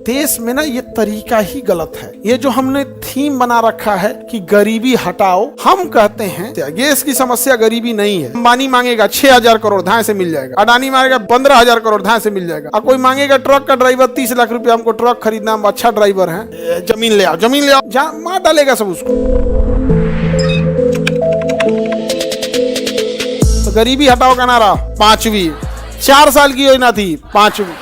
देश में ना ये तरीका ही गलत है। ये जो हमने थीम बना रखा है कि गरीबी हटाओ, हम कहते हैं गैस की समस्या गरीबी नहीं है। अंबानी मांगेगा 6,000 करोड़, धाए से मिल जाएगा। अडानी मांगेगा 15,000 करोड़, धाए से मिल जाएगा। और कोई मांगेगा ट्रक का ड्राइवर 30 लाख रुपया, हमको ट्रक खरीदना, हम अच्छा ड्राइवर है, जमीन ले आओ, जमीन ले आओ, जहाँ मार डालेगा सब उसको। तो गरीबी हटाओ का नारा 5वीं 4 साल की योजना थी 5वीं।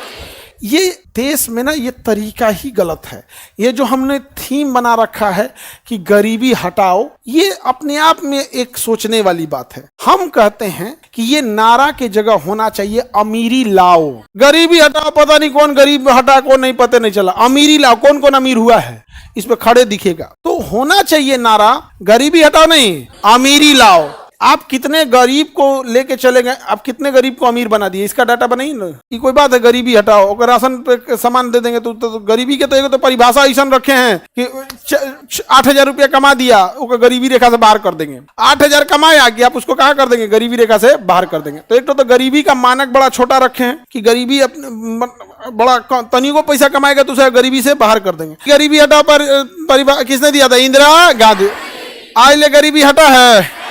ये देश में ना ये तरीका ही गलत है। ये जो हमने थीम बना रखा है कि गरीबी हटाओ, ये अपने आप में एक सोचने वाली बात है। हम कहते हैं कि ये नारा के जगह होना चाहिए अमीरी लाओ। गरीबी हटाओ, पता नहीं कौन गरीब हटा, कौन नहीं, पता नहीं चला। अमीरी लाओ, कौन कौन अमीर हुआ है इस पे खड़े दिखेगा। तो होना चाहिए नारा गरीबी हटाओ नहीं, अमीरी लाओ। आप कितने गरीब को लेके चले गए, आप कितने गरीब को अमीर बना दिए, इसका डाटा बनाइए ना। ये कोई बात है गरीबी हटाओ, अगर राशन पे सामान दे देंगे तो गरीबी के तो परिभाषा ऐसा रखे हैं कि 8,000 रुपया कमा दिया, वो गरीबी रेखा से बाहर कर देंगे। 8,000 कमाया कि आप उसको कहाँ कर देंगे, गरीबी रेखा से बाहर कर देंगे। तो एक तो गरीबी का मानक बड़ा छोटा रखे हैं कि गरीबी अपने बड़ा तनी को पैसा कमाएगा तो उसे गरीबी से बाहर कर देंगे। गरीबी हटाओ पर किसने दिया था, इंदिरा गांधी। आज ले गरीबी हटा है,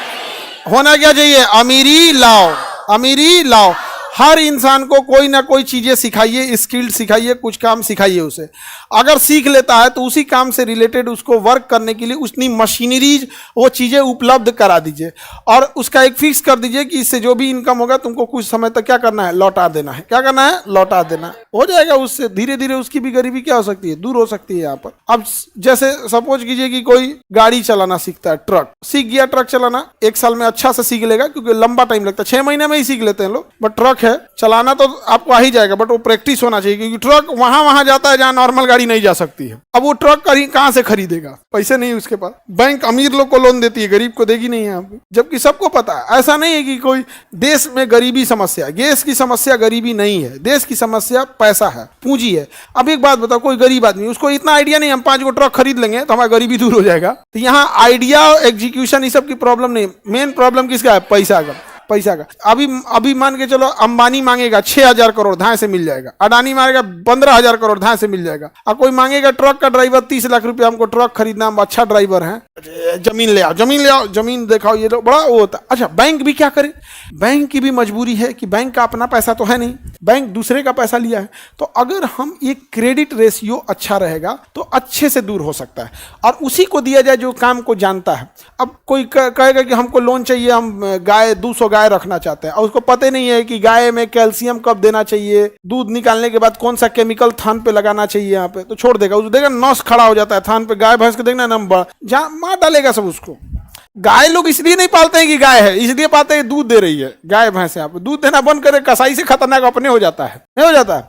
होना क्या चाहिए, अमीरी लाओ, अमीरी लाओ। हर इंसान को कोई ना कोई चीजें सिखाइए, स्किल्ड सिखाइए, कुछ काम सिखाइए उसे। अगर सीख लेता है तो उसी काम से रिलेटेड उसको वर्क करने के लिए उतनी मशीनरीज, वो चीजें उपलब्ध करा दीजिए और उसका एक फिक्स कर दीजिए कि इससे जो भी इनकम होगा तुमको कुछ समय तक क्या करना है, लौटा देना है। क्या करना है, लौटा देना है। हो जाएगा, उससे धीरे धीरे उसकी भी गरीबी क्या हो सकती है, दूर हो सकती है। यहाँ पर अब जैसे सपोज कीजिए कि कोई गाड़ी चलाना सीखता है, ट्रक सीख गया, ट्रक चलाना 1 साल में अच्छा से सीख लेगा, क्योंकि लंबा टाइम लगता है, 6 महीने में ही सीख लेते हैं लोग। बट ट्रक है चलाना तो आपको आ ही जाएगा, बट वो प्रैक्टिस होना चाहिए, क्योंकि ट्रक वहां जाता है जहां नॉर्मल गाड़ी नहीं जा सकती है। अब वो ट्रक कहां से खरीदेगा, पैसे नहीं उसके पास। बैंक अमीर लोग को लोन देती है, गरीब को देगी नहीं यहाँ पे। जबकि सबको पता है, ऐसा नहीं है कि कोई देश में गरीबी समस्या, गैस की समस्या गरीबी नहीं है। देश की समस्या पैसा है, पूंजी है। अब एक बात बताओ, कोई गरीब आदमी, उसको इतना आइडिया नहीं, हम 5 को ट्रक खरीद लेंगे तो हमारा गरीबी दूर हो जाएगा। तो यहाँ आइडिया, एग्जीक्यूशन, ये सब की प्रॉब्लम नहीं। मेन प्रॉब्लम किसका है, पैसा का, पैसा का। अभी मान के चलो अंबानी मांगेगा 6,000 करोड़, धाए से मिल जाएगा। अडानी मांगेगा 15,000 करोड़, धाए से मिल जाएगा। और कोई मांगेगा ट्रक का ड्राइवर 30 लाख रुपया, हमको ट्रक खरीदना, हम अच्छा ड्राइवर है, जमीन ले आओ, जमीन ले आओ, जमीन दिखाओ। ये लोग बड़ा वो होता है। अच्छा, बैंक भी क्या करे, बैंक की भी मजबूरी है कि बैंक का अपना पैसा तो है नहीं, बैंक दूसरे का पैसा लिया है। तो अगर हम एक क्रेडिट रेशियो अच्छा रहेगा तो अच्छे से दूर हो सकता है, और उसी को दिया जाए जो काम को जानता है। अब कोई कहेगा कि हमको लोन चाहिए, हम गाय 200 गाय रखना चाहते हैं, और उसको पता नहीं है कि गाय में कैल्शियम कब देना चाहिए, दूध निकालने के बाद कौन सा केमिकल थान पे लगाना चाहिए यहाँ पे, तो छोड़ देगा। उसको देगा नस खड़ा हो जाता है थान पे। गाय भैंस को देखना नंबर, जहाँ मार डालेगा सब उसको। गाय लोग इसलिए नहीं पालते हैं कि गाय है, इसलिए पालते हैं दूध दे रही है। गाय भैंस यहाँ पे दूध देना बंद करे, कसाई से खतरनाक अपने हो जाता है, नहीं हो जाता है।